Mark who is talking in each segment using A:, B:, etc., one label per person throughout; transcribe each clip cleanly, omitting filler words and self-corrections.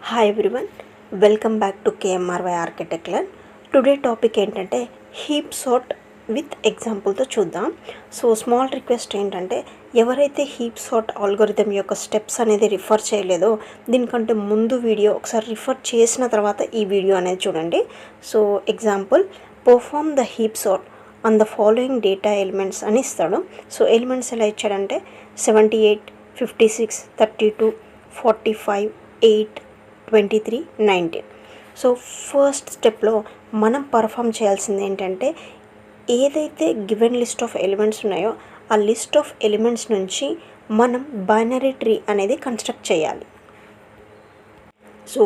A: Hi everyone, welcome back to KMRY architecture. Today topic ఏంటంటే heap sort with ఎగ్జాంపుల్తో చూద్దాం. So small request ఏంటంటే, ఎవరైతే హీప్ సార్ట్ ఆల్గోరిథం యొక్క స్టెప్స్ అనేది రిఫర్ చేయలేదో దీనికంటే ముందు వీడియో ఒకసారి రిఫర్ చేసిన తర్వాత ఈ వీడియో అనేది చూడండి. So example, perform the heap sort on the following data elements అని ఇస్తాడు. సో ఎలిమెంట్స్ ఎలా ఇచ్చాడంటే 78, 56, 32, 45, 8, 23, 19. సో ఫస్ట్ స్టెప్లో మనం పర్ఫామ్ చేయాల్సింది ఏంటంటే, ఏదైతే గివెన్ లిస్ట్ ఆఫ్ ఎలిమెంట్స్ ఉన్నాయో ఆ లిస్ట్ ఆఫ్ ఎలిమెంట్స్ నుంచి మనం బైనరీ ట్రీ అనేది కన్స్ట్రక్ట్ చేయాలి. సో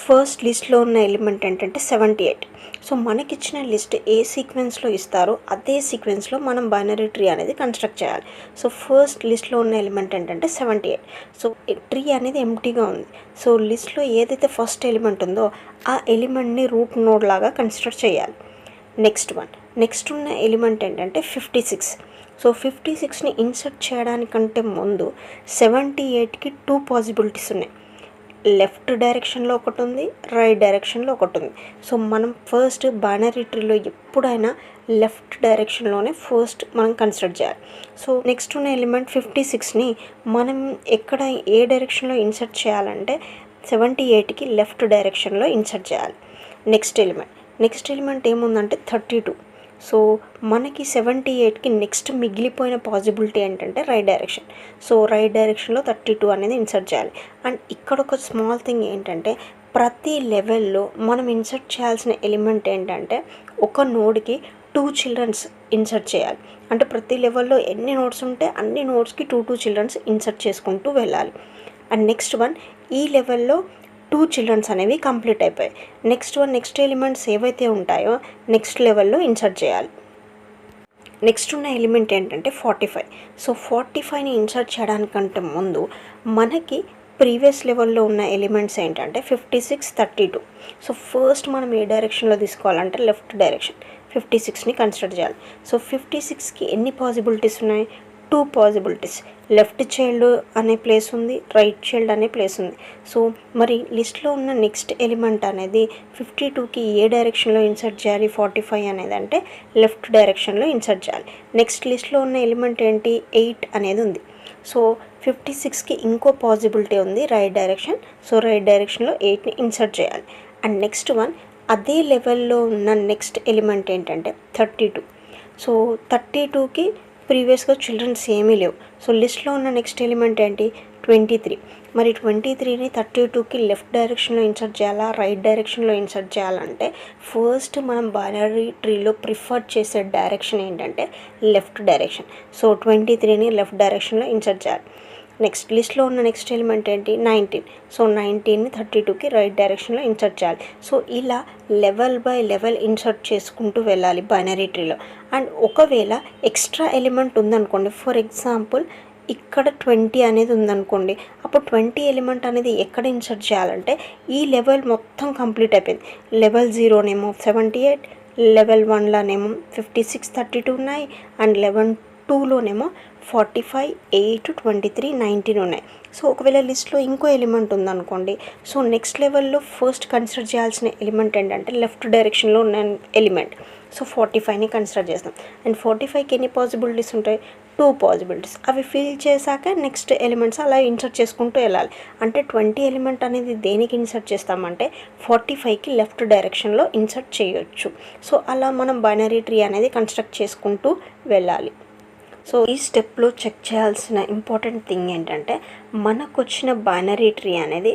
A: ఫస్ట్ లిస్ట్లో ఉన్న ఎలిమెంట్ ఏంటంటే 78. సో మనకిచ్చిన లిస్ట్ ఏ సీక్వెన్స్లో ఇస్తారో అదే సీక్వెన్స్లో మనం బైనరీ ట్రీ అనేది కన్స్ట్రక్ట్ చేయాలి. సో ఫస్ట్ లిస్ట్లో ఉన్న ఎలిమెంట్ ఏంటంటే 78. సో ట్రీ అనేది ఎంటీగా ఉంది. సో లిస్ట్లో ఏదైతే ఫస్ట్ ఎలిమెంట్ ఉందో ఆ ఎలిమెంట్ని రూట్ నోడ్ లాగా కన్స్ట్రక్ట్ చేయాలి. నెక్స్ట్ ఉన్న ఎలిమెంట్ ఏంటంటే 56. సో 56ని ఇన్సర్ట్ చేయడానికంటే ముందు 78కి 2 పాసిబిలిటీస్ ఉన్నాయి. లెఫ్ట్ డైరెక్షన్లో ఒకటి ఉంది, రైట్ డైరెక్షన్లో ఒకటి ఉంది. సో మనం ఫస్ట్ బైనరీ ట్రీలో ఎప్పుడైనా లెఫ్ట్ డైరెక్షన్లోనే ఫస్ట్ మనం కన్సిడర్ చేయాలి. సో నెక్స్ట్ ఉన్న ఎలిమెంట్ 56ని మనం ఎక్కడ ఏ డైరెక్షన్లో ఇన్సర్ట్ చేయాలంటే 78కి లెఫ్ట్ డైరెక్షన్లో ఇన్సర్ట్ చేయాలి. నెక్స్ట్ ఎలిమెంట్ ఏముందంటే 32. సో మనకి 78కి నెక్స్ట్ మిగిలిపోయిన పాసిబిలిటీ ఏంటంటే రైట్ డైరెక్షన్. సో రైట్ డైరెక్షన్లో 32 అనేది ఇన్సర్ట్ చేయాలి. అండ్ ఇక్కడ ఒక స్మాల్ థింగ్ ఏంటంటే, ప్రతి లెవెల్లో మనం ఇన్సర్ట్ చేయాల్సిన ఎలిమెంట్ ఏంటంటే ఒక నోడ్కి 2 చిల్డ్రన్స్ ఇన్సర్ట్ చేయాలి. అంటే ప్రతి లెవెల్లో ఎన్ని నోడ్స్ ఉంటే అన్ని నోడ్స్కి 2 చిల్డ్రన్స్ ఇన్సర్ట్ చేసుకుంటూ వెళ్ళాలి. అండ్ నెక్స్ట్ ఈ లెవెల్లో 2 చిల్డ్రన్స్ అనేవి కంప్లీట్ అయిపోయాయి. నెక్స్ట్ ఎలిమెంట్స్ ఏవైతే ఉంటాయో నెక్స్ట్ లెవెల్లో ఇన్సర్ట్ చేయాలి. నెక్స్ట్ ఉన్న ఎలిమెంట్ ఏంటంటే 45. సో 45ని ఇన్సర్ట్ చేయడానికంటే ముందు మనకి ప్రీవియస్ లెవెల్లో ఉన్న ఎలిమెంట్స్ ఏంటంటే 56, 32. సో ఫస్ట్ మనం ఏ డైరెక్షన్లో తీసుకోవాలంటే లెఫ్ట్ డైరెక్షన్ 56ని కన్సిడర్ చేయాలి. సో 56కి ఎన్ని పాసిబిలిటీస్ ఉన్నాయి? 2 పాసిబిలిటీస్. లెఫ్ట్ చైల్డ్ అనే ప్లేస్ ఉంది, రైట్ చైల్డ్ అనే ప్లేస్ ఉంది. సో మరి లిస్ట్లో ఉన్న నెక్స్ట్ ఎలిమెంట్ అనేది 52కి ఏ డైరెక్షన్లో ఇన్సర్ట్ చేయాలి? 45 అనేది అంటే లెఫ్ట్ డైరెక్షన్లో ఇన్సర్ట్ చేయాలి. నెక్స్ట్ లిస్ట్లో ఉన్న ఎలిమెంట్ ఏంటి? 8 అనేది ఉంది. సో 56కి ఇంకో పాసిబిలిటీ ఉంది, రైట్ డైరెక్షన్. సో రైట్ డైరెక్షన్లో 8ని ఇన్సర్ట్ చేయాలి. అండ్ నెక్స్ట్ అదే లెవెల్లో ఉన్న నెక్స్ట్ ఎలిమెంట్ ఏంటంటే 32. సో 32కి ప్రీవియస్గా చిల్డ్రన్స్ ఏమీ లేవు. సో లిస్ట్లో ఉన్న నెక్స్ట్ ఎలిమెంట్ ఏంటి? 23. మరి 23ని 32కి లెఫ్ట్ డైరెక్షన్లో ఇన్సర్ట్ చేయాలా, రైట్ డైరెక్షన్లో ఇన్సర్ట్ చేయాలంటే ఫస్ట్ మనం బైనరీ ట్రీలో ప్రిఫర్ చేసే డైరెక్షన్ ఏంటంటే లెఫ్ట్ డైరెక్షన్. సో 23ని లెఫ్ట్ డైరెక్షన్లో ఇన్సర్ట్ చేయాలి. నెక్స్ట్ లిస్ట్లో ఉన్న నెక్స్ట్ ఎలిమెంట్ ఏంటి? 19. సో 19ని 32కి రైట్ డైరెక్షన్లో ఇన్సర్ట్ చేయాలి. సో ఇలా లెవెల్ బై లెవెల్ ఇన్సర్ట్ చేసుకుంటూ వెళ్ళాలి బైనరీ ట్రీలో. అండ్ ఒకవేళ ఎక్స్ట్రా ఎలిమెంట్ ఉందనుకోండి, ఫర్ ఎగ్జాంపుల్ ఇక్కడ 20 అనేది ఉందనుకోండి, అప్పుడు 20 ఎలిమెంట్ అనేది ఎక్కడ ఇన్సర్ట్ చేయాలంటే ఈ లెవెల్ మొత్తం కంప్లీట్ అయిపోయింది. లెవెల్ 0నేమో 78, లెవెల్ 1లోనేమో 56, 32 ఉన్నాయి. అండ్ లెవెల్ 2లోనేమో 45, 8, 23, 19 ఉన్నాయి. సో ఒకవేళ లిస్ట్లో ఇంకో ఎలిమెంట్ ఉందనుకోండి, సో నెక్స్ట్ లెవెల్లో ఫస్ట్ కన్సిడర్ చేయాల్సిన ఎలిమెంట్ ఏంటంటే లెఫ్ట్ డైరెక్షన్లో ఉన్న ఎలిమెంట్. సో 45ని కన్సిడర్ చేస్తాం. అండ్ 45కి ఎన్ని పాసిబిలిటీస్ ఉంటాయి? 2 పాసిబిలిటీస్. అవి ఫిల్ చేశాక నెక్స్ట్ ఎలిమెంట్స్ అలా ఇన్సర్ట్ చేసుకుంటూ వెళ్ళాలి. అంటే 20 ఎలిమెంట్ అనేది దేనికి ఇన్సర్ట్ చేస్తామంటే 45కి లెఫ్ట్ డైరెక్షన్లో ఇన్సర్ట్ చేయొచ్చు. సో అలా మనం బైనరీ ట్రీ అనేది కన్స్ట్రక్ట్ చేసుకుంటూ వెళ్ళాలి. సో ఈ స్టెప్లో చెక్ చేయాల్సిన ఇంపార్టెంట్ థింగ్ ఏంటంటే, మనకు వచ్చిన బైనరీ ట్రీ అనేది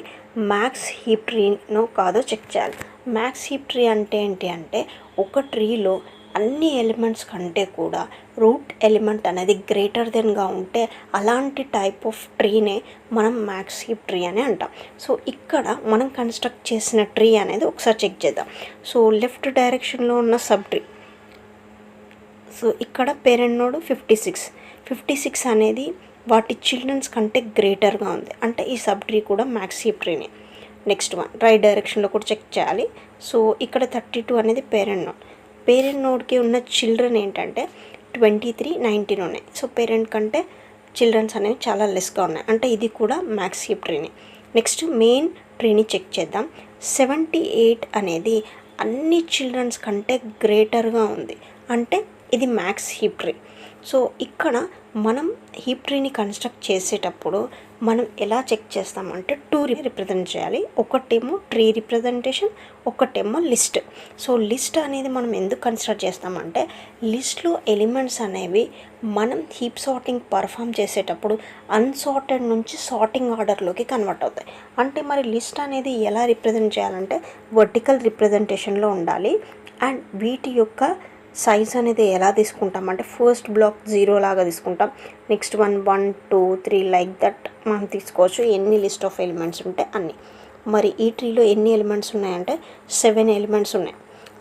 A: మ్యాక్స్ హీప్ ట్రీనో కాదో చెక్ చేయాలి. మ్యాక్స్ హీప్ ట్రీ అంటే ఏంటి అంటే, ఒక ట్రీలో అన్ని ఎలిమెంట్స్ కంటే కూడా రూట్ ఎలిమెంట్ అనేది గ్రేటర్ దెన్గా ఉంటే అలాంటి టైప్ ఆఫ్ ట్రీనే మనం మ్యాక్స్ హీప్ ట్రీ అని అంటాం. సో ఇక్కడ మనం కన్స్ట్రక్ట్ చేసిన ట్రీ అనేది ఒకసారి చెక్ చేద్దాం. సో లెఫ్ట్ డైరెక్షన్లో ఉన్న సబ్ ట్రీ. సో ఇక్కడ పేరెంట్ నోడ్ 56 అనేది వాటి చిల్డ్రన్స్ కంటే గ్రేటర్గా ఉంది, అంటే ఈ సబ్ ట్రీ కూడా మ్యాక్స్ హీప్ ట్రీనే. నెక్స్ట్ రైట్ డైరెక్షన్లో కూడా చెక్ చేయాలి. సో ఇక్కడ 32 అనేది పేరెంట్ నోడ్కి ఉన్న చిల్డ్రన్ ఏంటంటే 23, 19 ఉన్నాయి. సో పేరెంట్ కంటే చిల్డ్రన్స్ అనేవి చాలా లెస్గా ఉన్నాయి, అంటే ఇది కూడా మ్యాక్స్ హీప్ ట్రీనే. నెక్స్ట్ మెయిన్ ట్రీని చెక్ చేద్దాం. 78 అనేది అన్ని చిల్డ్రన్స్ కంటే గ్రేటర్గా ఉంది, అంటే ఇది మ్యాక్స్ హీప్ ట్రీ. సో ఇక్కడ మనం హీప్ ట్రీని కన్స్ట్రక్ట్ చేసేటప్పుడు మనం ఎలా చెక్ చేస్తామంటే 2 రిప్రజెంట్ చేయాలి. ఒకటేమో ట్రీ రిప్రజెంటేషన్, ఒకటేమో లిస్ట్. సో లిస్ట్ అనేది మనం ఎందుకు కన్స్ట్రక్ట్ చేస్తామంటే లిస్ట్లో ఎలిమెంట్స్ అనేవి మనం హీప్ సార్టింగ్ పర్ఫామ్ చేసేటప్పుడు అన్సార్టెడ్ నుంచి సార్టింగ్ ఆర్డర్లోకి కన్వర్ట్ అవుతాయి. అంటే మరి లిస్ట్ అనేది ఎలా రిప్రజెంట్ చేయాలంటే వర్టికల్ రిప్రజెంటేషన్లో ఉండాలి. అండ్ వీటి యొక్క సైజ్ అనేది ఎలా తీసుకుంటాం అంటే ఫస్ట్ బ్లాక్ 0 లాగా తీసుకుంటాం, నెక్స్ట్ 1 1 2 3 లైక్ దట్ మనం తీసుకోవచ్చు. ఎన్ని లిస్ట్ ఆఫ్ ఎలిమెంట్స్ ఉంటే అన్ని. మరి ఈ ట్రీలో ఎన్ని ఎలిమెంట్స్ ఉన్నాయంటే 7 ఎలిమెంట్స్ ఉన్నాయి.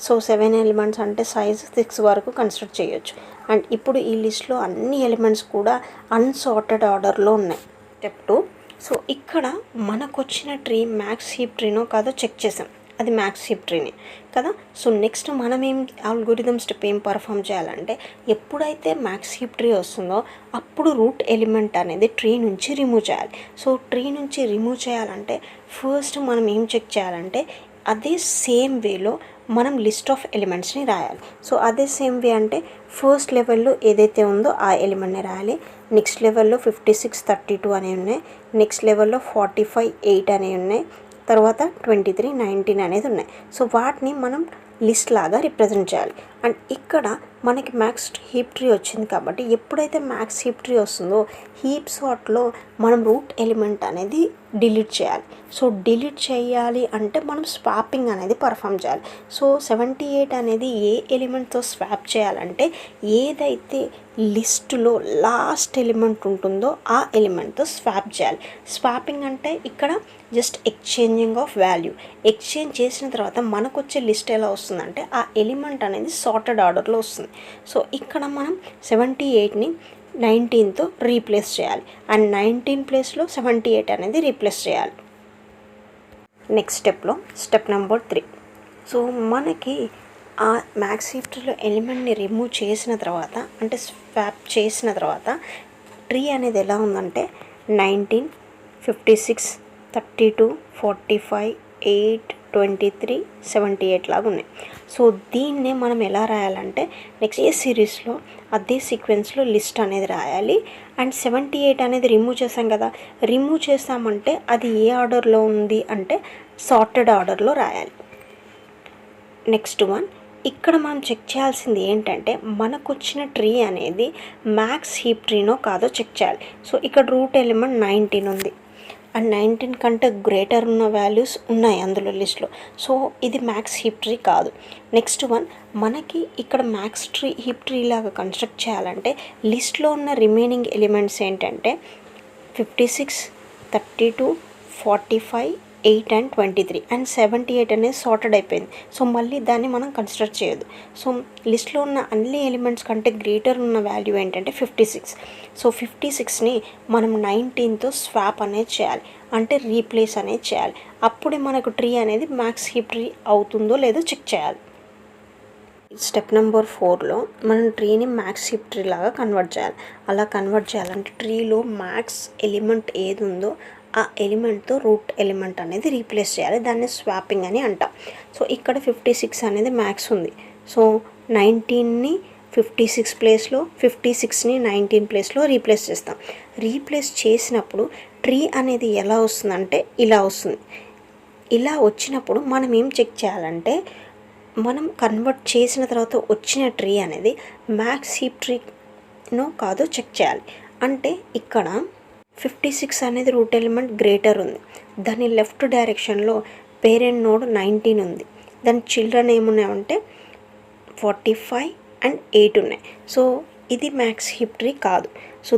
A: సో 7 ఎలిమెంట్స్ అంటే సైజ్ 6 వరకు కన్స్ట్రక్ట్ చేయొచ్చు. అండ్ ఇప్పుడు ఈ లిస్ట్లో అన్ని ఎలిమెంట్స్ కూడా అన్సార్టెడ్ ఆర్డర్లో ఉన్నాయి. స్టెప్ 2. సో ఇక్కడ మనకు వచ్చిన ట్రీ మ్యాక్స్ హీప్ ట్రీనో కాదో చెక్ చేసాం, అది మ్యాక్స్ హీప్ ట్రీనే కదా. సో నెక్స్ట్ మనం అల్గోరిథం స్టెప్ ఏం పర్ఫామ్ చేయాలంటే ఎప్పుడైతే మ్యాక్స్ హీప్ ట్రీ వస్తుందో అప్పుడు రూట్ ఎలిమెంట్ అనేది ట్రీ నుంచి రిమూవ్ చేయాలి. సో ట్రీ నుంచి రిమూవ్ చేయాలంటే ఫస్ట్ మనం ఏం చెక్ చేయాలంటే అదే సేమ్ వేలో మనం లిస్ట్ ఆఫ్ ఎలిమెంట్స్ని రాయాలి. సో అదే సేమ్ వే అంటే ఫస్ట్ లెవెల్లో ఏదైతే ఉందో ఆ ఎలిమెంట్ని రాయాలి. నెక్స్ట్ లెవెల్లో 56 32 అనేవి ఉన్నాయి, నెక్స్ట్ లెవెల్లో 45 8 అనేవి ఉన్నాయి, తర్వాత 23 19 అనేది ఉన్నాయి. సో వాటిని మనం లిస్ట్ లాగా రిప్రజెంట్ చేయాలి. అండ్ ఇక్కడ మనకి మ్యాక్స్ హీప్ ట్రీ వచ్చింది కాబట్టి ఎప్పుడైతే మ్యాక్స్ హీప్ ట్రీ వస్తుందో హీప్ సార్ట్లో మనం రూట్ ఎలిమెంట్ అనేది డిలీట్ చేయాలి. సో డిలీట్ చేయాలి అంటే మనం స్వాపింగ్ అనేది పర్ఫామ్ చేయాలి. సో 78 అనేది ఏ ఎలిమెంట్తో స్వాప్ చేయాలంటే ఏదైతే లిస్టులో లాస్ట్ ఎలిమెంట్ ఉంటుందో ఆ ఎలిమెంట్తో స్వాప్ చేయాలి. స్వాపింగ్ అంటే ఇక్కడ just exchanging of value. Exchange చేసిన తర్వాత మనకు వచ్చే లిస్ట్ ఎలా వస్తుందంటే ఆ ఎలిమెంట్ అనేది సార్టెడ్ ఆర్డర్లో వస్తుంది. సో ఇక్కడ మనం 78ని 19తో రీప్లేస్ చేయాలి అండ్ 19 ప్లేస్లో 78 అనేది రీప్లేస్ చేయాలి. నెక్స్ట్ స్టెప్లో స్టెప్ నెంబర్ 3. సో మనకి ఆ మ్యాక్స్ హీప్ ట్రీలో ఎలిమెంట్ని రిమూవ్ చేసిన తర్వాత అంటే స్వాప్ చేసిన తర్వాత ట్రీ అనేది ఎలా ఉందంటే 19 56 32 45 8 23 78 లాగా ఉన్నాయి. సో దీన్నే మనం ఎలా రాయాలంటే నెక్స్ట్ ఏ సిరీస్లో అదే సీక్వెన్స్లో లిస్ట్ అనేది రాయాలి. అండ్ 78 అనేది రిమూవ్ చేసాం కదా, రిమూవ్ చేసామంటే అది ఏ ఆర్డర్లో ఉంది అంటే సార్టెడ్ ఆర్డర్లో రాయాలి. నెక్స్ట్ వన్, ఇక్కడ మనం చెక్ చేయాల్సింది ఏంటంటే మనకు వచ్చిన ట్రీ అనేది మ్యాక్స్ హీప్ ట్రీనో కాదో చెక్ చేయాలి. సో ఇక్కడ రూట్ ఎలిమెంట్ 19 ఉంది అండ్ 19 కంటే గ్రేటర్ ఉన్న వాల్యూస్ ఉన్నాయి అందులో లిస్ట్లో. సో ఇది మ్యాక్స్ హీప్ ట్రీ కాదు. నెక్స్ట్ వన్, మనకి ఇక్కడ మ్యాక్స్ ట్రీ హీప్ ట్రీ లాగా కన్స్ట్రక్ట్ చేయాలంటే లిస్ట్లో ఉన్న రిమైనింగ్ ఎలిమెంట్స్ ఏంటంటే 56 32 45 8 అండ్ 23 అండ్ 78 అనేది సార్టెడ్ అయిపోయింది. సో మళ్ళీ దాన్ని మనం కన్స్ట్రక్ట్ చేయొద్దు. సో లిస్ట్లో ఉన్న అన్ని ఎలిమెంట్స్ కంటే గ్రేటర్ ఉన్న వాల్యూ ఏంటంటే 56. సో 56ని మనం 19తో స్వాప్ అనేది చేయాలి, అంటే రీప్లేస్ అనేది చేయాలి. అప్పుడే మనకు ట్రీ అనేది మ్యాక్స్ హీప్ ట్రీ అవుతుందో లేదో చెక్ చేయాలి. స్టెప్ నెంబర్ 4లో మనం ట్రీని మ్యాక్స్ హీప్ ట్రీ లాగా కన్వర్ట్ చేయాలి. అలా కన్వర్ట్ చేయాలంటే ట్రీలో మ్యాక్స్ ఎలిమెంట్ ఏది ఉందో ఆ ఎలిమెంట్తో రూట్ ఎలిమెంట్ అనేది రీప్లేస్ చేయాలి. దాన్ని స్వాపింగ్ అని అంటాం. సో ఇక్కడ 56 అనేది మ్యాక్స్ ఉంది. సో 19ని 56 ప్లేస్లో 56ని 19 ప్లేస్లో రీప్లేస్ చేస్తాం. రీప్లేస్ చేసినప్పుడు ట్రీ అనేది ఎలా వస్తుందంటే ఇలా వస్తుంది. ఇలా వచ్చినప్పుడు మనం ఏం చెక్ చేయాలంటే మనం కన్వర్ట్ చేసిన తర్వాత వచ్చిన ట్రీ అనేది మ్యాక్స్ హీప్ ట్రీనో కాదో చెక్ చేయాలి. అంటే ఇక్కడ 56 అనేది రూట్ ఎలిమెంట్ గ్రేటర్ ఉంది, దాని లెఫ్ట్ డైరెక్షన్లో పేరెంట్ నోడ్ 19 ఉంది, దాని చిల్డ్రన్ ఏమున్నాయంటే 45 అండ్ 8 ఉన్నాయి. సో ఇది మ్యాక్స్ హీప్ ట్రీ కాదు. సో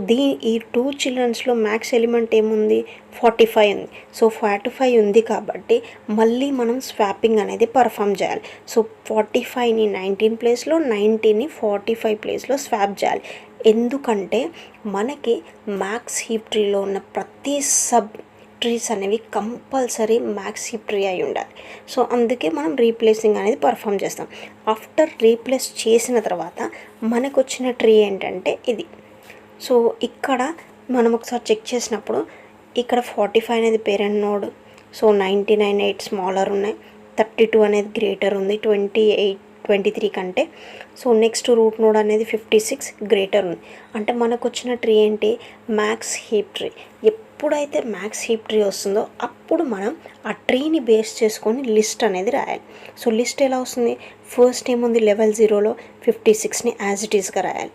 A: ఈ 2 చిల్డ్రన్స్లో మ్యాక్స్ ఎలిమెంట్ ఏముంది 45 ఉంది. సో 45 ఉంది కాబట్టి మళ్ళీ మనం స్వాపింగ్ అనేది పర్ఫామ్ చేయాలి. సో 45ని 19 ప్లేస్లో 19ని 45 ప్లేస్లో స్వాప్ చేయాలి. ఎందుకంటే మనకి మ్యాక్స్ హీప్ ట్రీలో ఉన్న ప్రతి సబ్ ట్రీస్ అనేవి కంపల్సరీ మ్యాక్స్ హీప్ ట్రీ అయి ఉండాలి. సో అందుకే మనం రీప్లేసింగ్ అనేది పర్ఫామ్ చేస్తాం. ఆఫ్టర్ రీప్లేస్ చేసిన తర్వాత మనకు వచ్చిన ట్రీ ఏంటంటే ఇది. సో ఇక్కడ మనం ఒకసారి చెక్ చేసినప్పుడు ఇక్కడ 45 అనేది పేరెంట్ నోడ్. సో 99 8 స్మాలర్ ఉన్నాయి, 32 అనేది గ్రేటర్ ఉంది 23 కంటే. సో నెక్స్ట్ రూట్ నోడ్ అనేది 56 గ్రేటర్ ఉంది. అంటే మనకు వచ్చిన ట్రీ ఏంటి, మ్యాక్స్ హీప్ ట్రీ. ఎప్పుడైతే మ్యాక్స్ హీప్ ట్రీ వస్తుందో అప్పుడు మనం ఆ ట్రీని బేస్ చేసుకొని లిస్ట్ అనేది రాయాలి. సో లిస్ట్ ఎలా వస్తుంది, ఫస్ట్ ఏముంది లెవెల్ 0లో 56ని యాజ్ ఇట్ ఈస్గా రాయాలి.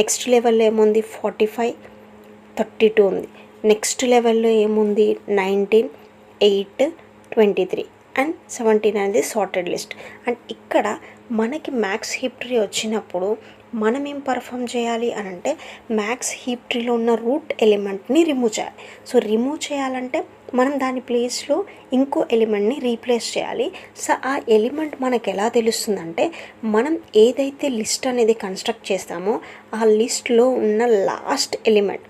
A: నెక్స్ట్ లెవెల్లో ఏముంది 45 32 ఉంది. నెక్స్ట్ లెవెల్లో ఏముంది 19 8 23 అండ్ 17 అనేది సార్టెడ్ లిస్ట్. అండ్ ఇక్కడ మనకి మ్యాక్స్ హీప్ ట్రీ వచ్చినప్పుడు మనం ఏం పర్ఫామ్ చేయాలి అని అంటే మ్యాక్స్ హీప్ ట్రీలో ఉన్న రూట్ ఎలిమెంట్ని రిమూవ్ చేయాలి. సో రిమూవ్ చేయాలంటే మనం దాని ప్లేస్లో ఇంకో ఎలిమెంట్ని రీప్లేస్ చేయాలి. సో ఆ ఎలిమెంట్ మనకు ఎలా తెలుస్తుందంటే మనం ఏదైతే లిస్ట్ అనేది కన్స్ట్రక్ట్ చేస్తామో ఆ లిస్ట్లో ఉన్న లాస్ట్ ఎలిమెంట్.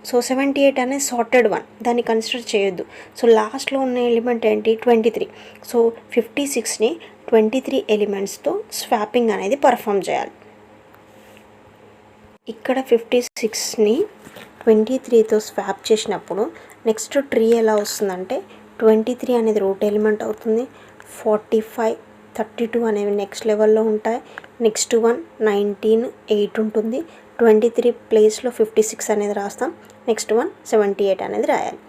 A: సో 78 అనేది సార్టెడ్ వన్, దాన్ని కన్సిడర్ చేయొద్దు. సో లాస్ట్లో ఉన్న ఎలిమెంట్ ఏంటి 23. సో 56ని 23 ఎలిమెంట్స్తో స్వాపింగ్ అనేది పర్ఫామ్ చేయాలి. ఇక్కడ 56ని 23తో స్వాప్ చేసినప్పుడు నెక్స్ట్ ట్రీ ఎలా వస్తుందంటే 23 అనేది రూట్ ఎలిమెంట్ అవుతుంది, 45 32 అనేవి నెక్స్ట్ లెవెల్లో ఉంటాయి, నెక్స్ట్ 19 8 ఉంటుంది, 23 ప్లేస్లో 56 అనేది రాస్తాం, నెక్స్ట్ 78 అనేది రాయాలి.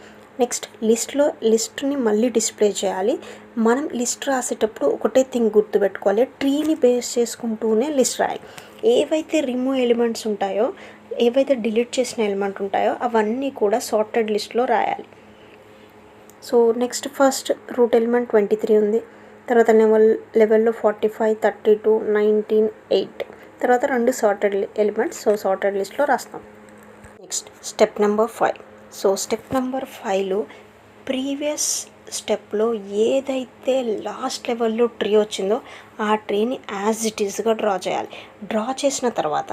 A: నెక్స్ట్ లిస్ట్ని మళ్ళీ డిస్ప్లే చేయాలి. మనం లిస్ట్ రాసేటప్పుడు ఒకటే థింగ్ గుర్తుపెట్టుకోవాలి, ట్రీని బేస్ చేసుకుంటూనే లిస్ట్ రాయాలి. ఏవైతే రిమూవ్ ఎలిమెంట్స్ ఉంటాయో, ఏవైతే డిలీట్ చేసిన ఎలిమెంట్ ఉంటాయో అవన్నీ కూడా సార్టెడ్ లిస్ట్లో రాయాలి. So next first root element 23 ఉంది, తర్వాత లెవెల్లో 45 32 19 8, తర్వాత రెండు సార్టెడ్ ఎలిమెంట్స్. సో సార్టెడ్ లిస్ట్లో రాస్తాం. Next step number 5. So step number 5లో ప్రీవియస్ స్టెప్లో ఏదైతే లాస్ట్ లెవెల్లో ట్రీ వచ్చిందో ఆ ట్రీని యాజ్ ఇట్ ఈస్గా డ్రా చేయాలి. డ్రా చేసిన తర్వాత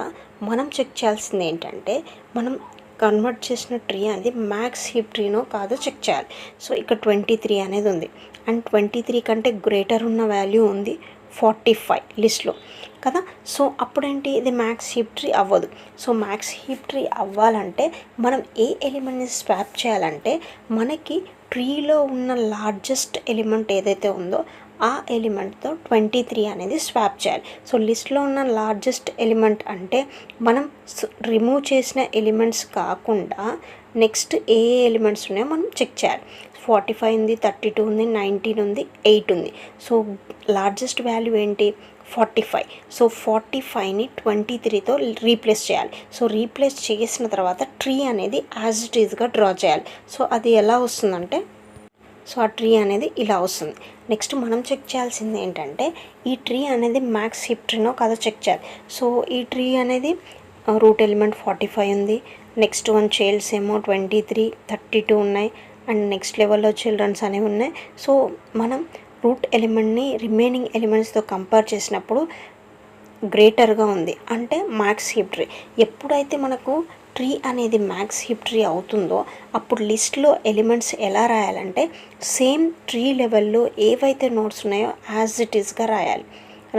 A: మనం చెక్ చేయాల్సింది ఏంటంటే మనం కన్వర్ట్ చేసిన ట్రీ అనేది మ్యాక్స్ హీప్ ట్రీనో కాదో చెక్ చేయాలి. సో ఇక్కడ 23 అనేది ఉంది అండ్ 23 కంటే గ్రేటర్ ఉన్న వాల్యూ ఉంది 45 లిస్ట్లో కదా. సో అప్పుడేంటి, ఇది మ్యాక్స్ హీప్ ట్రీ అవ్వదు. సో మ్యాక్స్ హీప్ ట్రీ అవ్వాలంటే మనం ఏ ఎలిమెంట్ని స్వాప్ చేయాలంటే మనకి ట్రీలో ఉన్న లార్జెస్ట్ ఎలిమెంట్ ఏదైతే ఉందో ఆ ఎలిమెంట్తో 23 అనేది స్వాప్ చేయాలి. సో లిస్ట్లో ఉన్న లార్జెస్ట్ ఎలిమెంట్ అంటే మనం రిమూవ్ చేసిన ఎలిమెంట్స్ కాకుండా నెక్స్ట్ ఏ ఎలిమెంట్స్ ఉన్నాయో మనం చెక్ చేయాలి. 45 ఉంది, 32 ఉంది, 19 ఉంది, 8 ఉంది. సో లార్జెస్ట్ వాల్యూ ఏంటి 45. సో 45ని 23తో రీప్లేస్ చేయాలి. సో రీప్లేస్ చేసిన తర్వాత ట్రీ అనేది యాజ్ ఇట్ ఈస్గా డ్రా చేయాలి. సో అది ఎలా వస్తుందంటే, సో ఆ ట్రీ అనేది ఇలా వస్తుంది. నెక్స్ట్ మనం చెక్ చేయాల్సింది ఏంటంటే ఈ ట్రీ అనేది మ్యాక్స్ హీప్ ట్రీనో కాదో చెక్ చేయాలి. సో ఈ ట్రీ అనేది రూట్ ఎలిమెంట్ 45 ఉంది, నెక్స్ట్ చైల్డ్స్ ఏమో 23 32 ఉన్నాయి అండ్ నెక్స్ట్ లెవెల్లో చిల్డ్రన్స్ అనేవి ఉన్నాయి. సో మనం రూట్ ఎలిమెంట్ని రిమైనింగ్ ఎలిమెంట్స్తో కంపేర్ చేసినప్పుడు గ్రేటర్గా ఉంది అంటే మ్యాక్స్ హీప్ ట్రీ. ఎప్పుడైతే మనకు ట్రీ అనేది మ్యాక్స్ హీప్ ట్రీ అవుతుందో అప్పుడు లిస్ట్లో ఎలిమెంట్స్ ఎలా రాయాలంటే సేమ్ ట్రీ లెవెల్లో ఏవైతే నోట్స్ ఉన్నాయో యాజ్ ఇట్ ఈస్గా రాయాలి.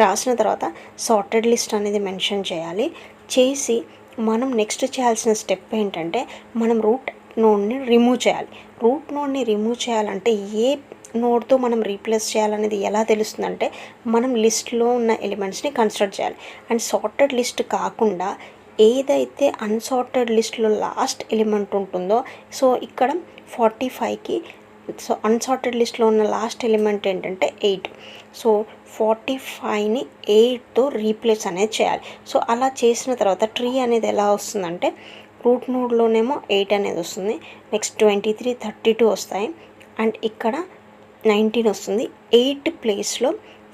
A: రాసిన తర్వాత సార్టెడ్ లిస్ట్ అనేది మెన్షన్ చేయాలి. చేసి మనం నెక్స్ట్ చేయాల్సిన స్టెప్ ఏంటంటే మనం రూట్ నోడ్ని రిమూవ్ చేయాలి. రూట్ నోడ్ని రిమూవ్ చేయాలంటే ఏ నోడ్తో మనం రీప్లేస్ చేయాలనేది ఎలా తెలుస్తుందంటే మనం లిస్ట్లో ఉన్న ఎలిమెంట్స్ని కన్సిడర్ చేయాలి. అండ్ సార్టెడ్ లిస్ట్ కాకుండా ఏదైతే అన్సార్టెడ్ లిస్ట్లో లాస్ట్ ఎలిమెంట్ ఉంటుందో, సో ఇక్కడ 45కి సో అన్సార్టెడ్ లిస్ట్లో ఉన్న లాస్ట్ ఎలిమెంట్ ఏంటంటే 8. సో 45ని 8తో రీప్లేస్ అనేది చేయాలి. సో అలా చేసిన తర్వాత ట్రీ అనేది ఎలా వస్తుందంటే రూట్ నోడ్లోనేమో 8 అనేది వస్తుంది, నెక్స్ట్ 23 32 వస్తాయి అండ్ ఇక్కడ 19 వస్తుంది, 8 ప్లేస్లో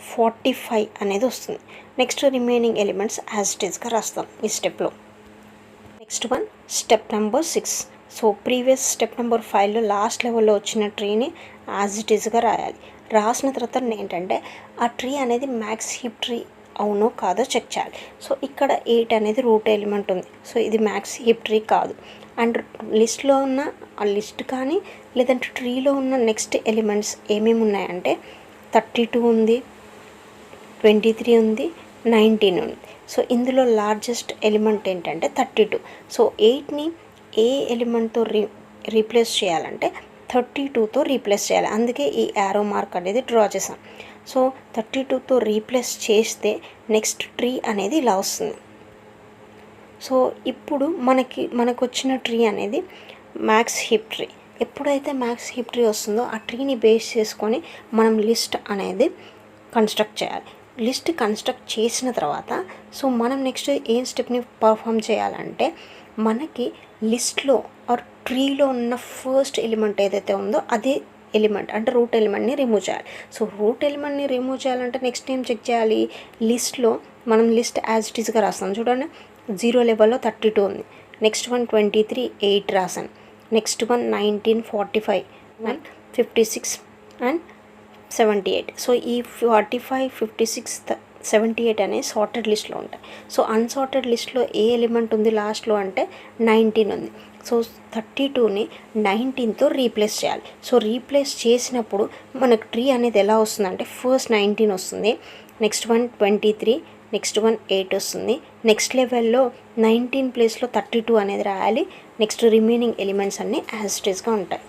A: 45 అనేది వస్తుంది. Next remaining elements as it ఈస్గా రాస్తాం ఈ స్టెప్లో. Next step number 6. So previous step number 5లో లాస్ట్ లెవెల్లో వచ్చిన ట్రీని యాజ్ ఇట్ ఈస్గా రాయాలి. రాసిన తర్వాత ఏంటంటే ఆ ట్రీ అనేది మ్యాక్స్ హీప్ ట్రీ అవునో కాదో చెక్ చేయాలి. సో ఇక్కడ 8 అనేది రూట్ ఎలిమెంట్ ఉంది, సో ఇది మ్యాక్స్ హీప్ ట్రీ కాదు. అండ్ లిస్ట్లో ఉన్న ఆ లిస్ట్ కానీ లేదంటే ట్రీలో ఉన్న నెక్స్ట్ ఎలిమెంట్స్ ఏమేమి ఉన్నాయంటే 32 ఉంది, 23 ఉంది, 19 ఉంది. సో ఇందులో లార్జెస్ట్ ఎలిమెంట్ ఏంటంటే 32. సో 8ని ఏ ఎలిమెంట్తో రీప్లేస్ చేయాలంటే 32తో రీప్లేస్ చేయాలి. అందుకే ఈ యారో మార్క్ అనేది డ్రా చేసాం. సో 32తో రీప్లేస్ చేస్తే నెక్స్ట్ ట్రీ అనేది ఇలా వస్తుంది. సో ఇప్పుడు మనకు వచ్చిన ట్రీ అనేది మ్యాక్స్ హీప్ ట్రీ. ఎప్పుడైతే మ్యాక్స్ హీప్ ట్రీ వస్తుందో ఆ ట్రీని బేస్ చేసుకొని మనం లిస్ట్ అనేది కన్స్ట్రక్ట్ చేయాలి. లిస్ట్ కన్స్ట్రక్ట్ చేసిన తర్వాత సో మనం నెక్స్ట్ ఏం స్టెప్ని పర్ఫామ్ చేయాలంటే మనకి లిస్ట్లో ఆర్ ట్రీలో ఉన్న ఫస్ట్ ఎలిమెంట్ ఏదైతే ఉందో అదే ఎలిమెంట్ అంటే రూట్ ఎలిమెంట్ని రిమూవ్ చేయాలి. సో రూట్ ఎలిమెంట్ని రిమూవ్ చేయాలంటే నెక్స్ట్ ఏం చెక్ చేయాలి, లిస్ట్లో మనం లిస్ట్ యాజ్ ఇట్ ఈస్గా రాస్తాం. చూడండి 0 లెవెల్లో 32 ఉంది, నెక్స్ట్ వన్ 23 8 రాసాను, next one 19 45 and 56 and 78. So ఈ 45 56 78 అనేది సార్టెడ్ లిస్ట్లో ఉంటాయి. సో అన్సార్టెడ్ లిస్ట్లో ఏ ఎలిమెంట్ ఉంది లాస్ట్లో అంటే 19 ఉంది. సో 32ని 19తో రీప్లేస్ చేయాలి. సో రీప్లేస్ చేసినప్పుడు మనకు ట్రీ అనేది ఎలా వస్తుందంటే ఫస్ట్ 19 వస్తుంది, నెక్స్ట్ వన్ 23, నెక్స్ట్ వన్ 8 వస్తుంది. నెక్స్ట్ లెవెల్లో 19 ప్లేస్లో 32 అనేది రాయాలి. నెక్స్ట్ రిమైనింగ్ ఎలిమెంట్స్ అన్నీ యాజ్ ఇట్ ఈస్గా ఉంటాయి.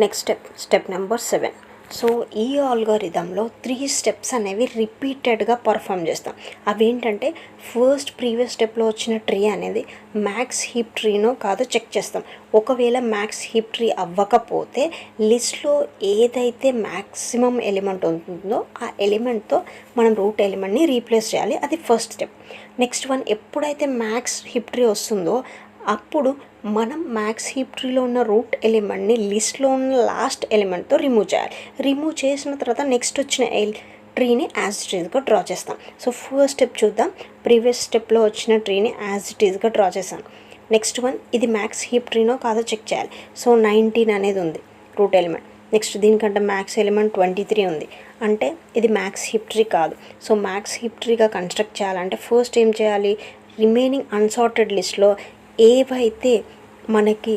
A: Next step number 7. సో ఈ ఆల్గోరిథంలో 3 స్టెప్స్ అనేవి రిపీటెడ్గా పర్ఫామ్ చేస్తాం. అవేంటంటే ఫస్ట్ ప్రీవియస్ స్టెప్లో వచ్చిన ట్రీ అనేది మ్యాక్స్ హీప్ ట్రీనో కాదో చెక్ చేస్తాం. ఒకవేళ మ్యాక్స్ హీప్ ట్రీ అవ్వకపోతే లిస్ట్లో ఏదైతే మ్యాక్సిమం ఎలిమెంట్ ఉంటుందో ఆ ఎలిమెంట్తో మనం రూట్ ఎలిమెంట్ని రీప్లేస్ చేయాలి. అది ఫస్ట్ స్టెప్. నెక్స్ట్ వన్ ఎప్పుడైతే మ్యాక్స్ హీప్ ట్రీ వస్తుందో అప్పుడు మనం మ్యాక్స్ హీప్ ట్రీలో ఉన్న రూట్ ఎలిమెంట్ని లిస్ట్లో ఉన్న లాస్ట్ ఎలిమెంట్తో రిమూవ్ చేయాలి. రిమూవ్ చేసిన తర్వాత నెక్స్ట్ వచ్చిన ట్రీని యాజ్ ఇట్ ఈస్గా డ్రా చేస్తాం. సో ఫస్ట్ స్టెప్ చూద్దాం. ప్రీవియస్ స్టెప్లో వచ్చిన ట్రీని యాజ్ ఇట్ ఈస్గా డ్రా చేస్తాం. నెక్స్ట్ వన్ ఇది మ్యాక్స్ హీప్ ట్రీనో కాదో చెక్ చేయాలి. సో 19 అనేది ఉంది రూట్ ఎలిమెంట్. నెక్స్ట్ దీనికంటే మ్యాక్స్ ఎలిమెంట్ 23 ఉంది, అంటే ఇది మ్యాక్స్ హీప్ ట్రీ కాదు. సో మ్యాక్స్ హీప్ ట్రీగా కన్స్ట్రక్ట్ చేయాలంటే ఫస్ట్ ఏం చేయాలి, రిమైనింగ్ అన్సార్టెడ్ లిస్ట్లో ఏవైతే మనకి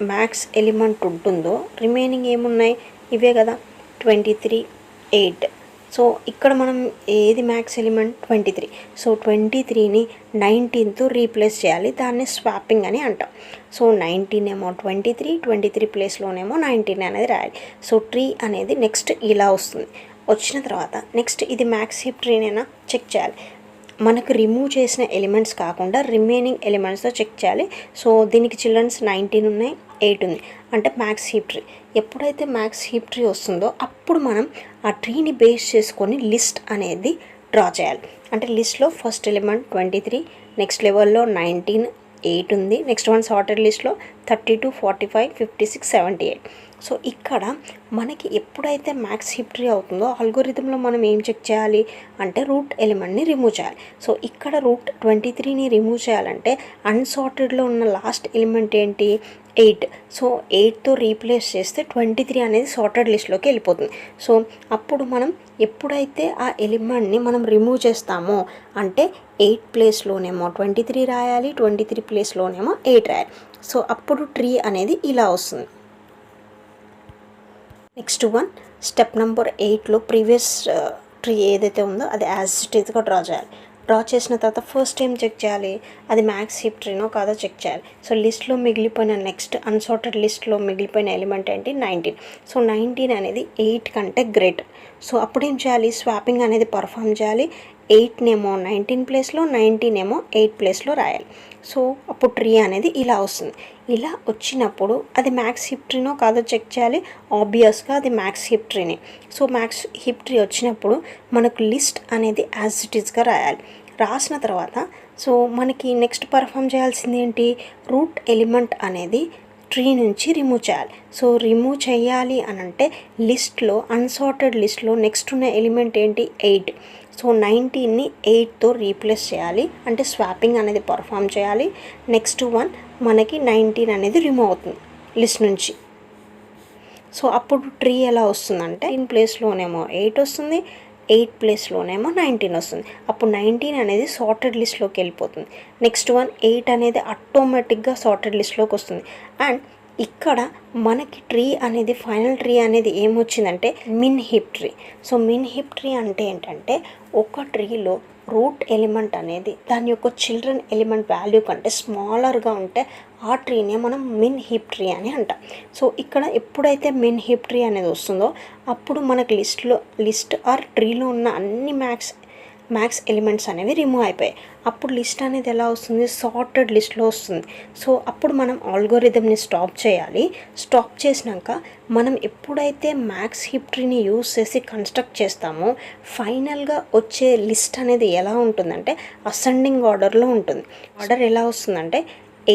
A: మ్యాక్స్ ఎలిమెంట్ ఉంటుందో రిమైనింగ్ ఏమున్నాయి ఇవే కదా 23 8. సో ఇక్కడ మనం ఏది మ్యాక్స్ ఎలిమెంట్ 23. సో 23ని 19తో రీప్లేస్ చేయాలి. దాన్ని స్వాపింగ్ అని అంటాం. సో 19 ఏమో 23 ప్లేస్లోనేమో 19 అనేది రాయాలి. సో ట్రీ అనేది నెక్స్ట్ ఇలా వస్తుంది. వచ్చిన తర్వాత నెక్స్ట్ ఇది మ్యాక్స్ హీప్ ట్రీనేనా చెక్ చేయాలి. మనకు రిమూవ్ చేసిన ఎలిమెంట్స్ కాకుండా రిమైనింగ్ ఎలిమెంట్స్తో చెక్ చేయాలి. సో దీనికి చిల్డ్రన్స్ 19 ఉన్నాయి, 8 ఉంది, అంటే మ్యాక్స్ హీప్ ట్రీ. ఎప్పుడైతే మ్యాక్స్ హీప్ ట్రీ వస్తుందో అప్పుడు మనం ఆ ట్రీని బేస్ చేసుకొని లిస్ట్ అనేది డ్రా చేయాలి. అంటే లిస్ట్లో ఫస్ట్ ఎలిమెంట్ 23, నెక్స్ట్ లెవెల్లో 19 8 ఉంది, నెక్స్ట్ వన్ సార్టెడ్ లిస్ట్లో 32 45 56 78. సో ఇక్కడ మనకి ఎప్పుడైతే మ్యాక్స్ హీప్ ట్రీ అవుతుందో ఆల్గోరిథంలో మనం ఏం చెక్ చేయాలి అంటే రూట్ ఎలిమెంట్ని రిమూవ్ చేయాలి. సో ఇక్కడ రూట్ 23ని రిమూవ్ చేయాలంటే అన్సార్టెడ్లో ఉన్న లాస్ట్ ఎలిమెంట్ ఏంటి 8. సో 8తో రీప్లేస్ చేస్తే 23 అనేది సార్టెడ్ లిస్ట్లోకి వెళ్ళిపోతుంది. సో అప్పుడు మనం ఎప్పుడైతే ఆ ఎలిమెంట్ని మనం రిమూవ్ చేస్తామో అంటే 8 ప్లేస్లోనేమో 23 రాయాలి, 23 ప్లేస్లోనేమో 8 రాయాలి. సో అప్పుడు ట్రీ అనేది ఇలా వస్తుంది. నెక్స్ట్ వన్ స్టెప్ నెంబర్ 8లో ప్రీవియస్ ట్రీ ఏదైతే ఉందో అది యాజ్ ఇట్ ఈస్గా డ్రా చేయాలి. డ్రా చేసిన తర్వాత ఫస్ట్ ఏం చెక్ చేయాలి, అది మ్యాక్స్ హీప్ ట్రీనో కాదో చెక్ చేయాలి. సో లిస్ట్లో మిగిలిపోయిన నెక్స్ట్ అన్సార్టెడ్ లిస్ట్లో మిగిలిపోయిన ఎలిమెంట్ ఏంటి 19. సో 19 అనేది 8 కంటే గ్రేటర్. సో అప్పుడు ఏం చేయాలి, స్వాపింగ్ అనేది పర్ఫామ్ చేయాలి. 8నేమో 19 ప్లేస్లో, 19 8 ప్లేస్లో రాయాలి. సో అప్పుడు ట్రీ అనేది ఇలా వస్తుంది. ఇలా వచ్చినప్పుడు అది మ్యాక్స్ హీప్ ట్రీనో కాదో చెక్ చేయాలి. ఆబ్వియస్గా అది మ్యాక్స్ హీప్ ట్రీనే. సో మ్యాక్స్ హీప్ ట్రీ వచ్చినప్పుడు మనకు లిస్ట్ అనేది యాజ్ ఇట్ ఈస్గా రాయాలి. రాసిన తర్వాత సో మనకి నెక్స్ట్ పర్ఫామ్ చేయాల్సింది ఏంటి, రూట్ ఎలిమెంట్ అనేది ట్రీ నుంచి రిమూవ్ చేయాలి. సో రిమూవ్ చేయాలి అని అంటే లిస్ట్లో అన్సార్టెడ్ లిస్ట్లో నెక్స్ట్ ఉన్న ఎలిమెంట్ ఏంటి 8. సో 19ని 8తో రీప్లేస్ చేయాలి, అంటే స్వాపింగ్ అనేది పర్ఫామ్ చేయాలి. నెక్స్ట్ వన్ మనకి 19 అనేది రిమూవ్ అవుతుంది లిస్ట్ నుంచి. సో అప్పుడు ట్రీ ఎలా వస్తుందంటే 9 ప్లేస్లోనేమో 8 వస్తుంది, 8 ప్లేస్లోనేమో 19 వస్తుంది. అప్పుడు 19 అనేది సార్టెడ్ లిస్ట్లోకి వెళ్ళిపోతుంది. నెక్స్ట్ వన్ 8 అనేది ఆటోమేటిక్గా సార్టెడ్ లిస్ట్లోకి వస్తుంది. అండ్ ఇక్కడ మనకి ట్రీ అనేది ఫైనల్ ట్రీ అనేది ఏమొచ్చిందంటే మిన్ హీప్ ట్రీ. సో మిన్ హీప్ ట్రీ అంటే ఏంటంటే ఒక ట్రీలో రూట్ ఎలిమెంట్ అనేది దాని యొక్క చిల్డ్రన్ ఎలిమెంట్ వాల్యూ కంటే స్మాలర్గా ఉంటే ఆ ట్రీనే మనం మిన్ హీప్ ట్రీ అని అంటాం. సో ఇక్కడ ఎప్పుడైతే మిన్ హీప్ ట్రీ అనేది వస్తుందో అప్పుడు మనకి లిస్ట్ ఆర్ ట్రీలో ఉన్న అన్ని మ్యాక్స్ ఎలిమెంట్స్ అనేవి రిమూవ్ అయిపోయాయి. అప్పుడు లిస్ట్ అనేది ఎలా వస్తుంది, సార్టెడ్ లిస్ట్లో వస్తుంది. సో అప్పుడు మనం ఆల్గోరిథంని స్టాప్ చేయాలి. స్టాప్ చేసినాక మనం ఎప్పుడైతే మ్యాక్స్ హీప్ ట్రీని యూస్ చేసి కన్స్ట్రక్ట్ చేస్తామో ఫైనల్గా వచ్చే లిస్ట్ అనేది ఎలా ఉంటుందంటే అసెండింగ్ ఆర్డర్లో ఉంటుంది. ఆర్డర్ ఎలా వస్తుందంటే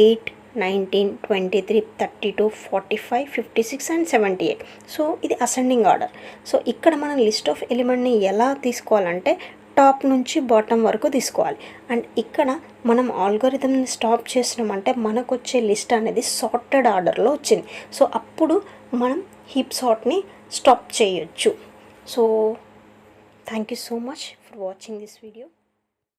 A: 8, 19, 23, 32, 45, 56 అండ్ 78. సో ఇది అసెండింగ్ ఆర్డర్. సో ఇక్కడ మనం లిస్ట్ ఆఫ్ ఎలిమెంట్ని ఎలా తీసుకోవాలంటే టాప్ నుంచి బాటమ్ వరకు తీసుకోవాలి. అండ్ ఇక్కడ మనం ఆల్గోరిథంని స్టాప్ చేసినామంటే మనకు వచ్చే లిస్ట్ అనేది సార్టెడ్ ఆర్డర్లో వచ్చింది. సో అప్పుడు మనం హీప్ సార్ట్ని స్టాప్ చేయొచ్చు. So thank you so much for watching this video.